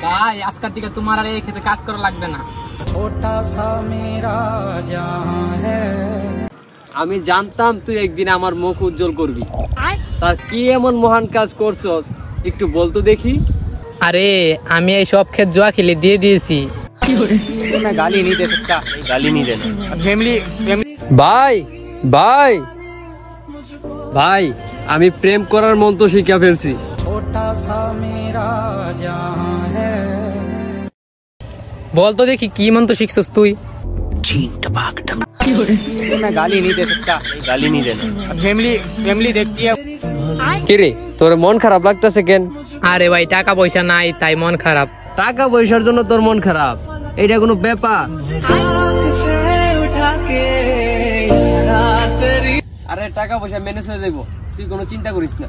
ভাই আজকের থেকে তোমার আর এই খেতে কাজ করা লাগবে না। আমি জানতাম তুই একদিন আমার মুখ উজ্জ্বল করবি। তার কি এমন মহান কাজ করছস একটু বলতো দেখি। আরে আমি এই সব ক্ষেত জুয়া খেলে দিয়ে দিয়েছি। गाली नहीं दे सकता, गाली नहीं देना। फैमिली ভাই ভাই ভাই আমি প্রেম করার মন্ত্র শিখে ফেলছি। বলতো দেখি কি মন্ত্র শিখছস তুই? मैं गाली नहीं दे सकता, गाली नहीं देना। फैमिली देखती है। কিরে তোর মন খারাপ লাগতেছে কেন? আরে ভাই টাকা পয়সা নাই তাই মন খারাপ। টাকা পয়সার জন্য তোর মন খারাপ? এটা কোনো ব্যাপার? আরে টাকা পয়সা ম্যানেজ হয়ে যাবো, তুই কোনো চিন্তা করিস না।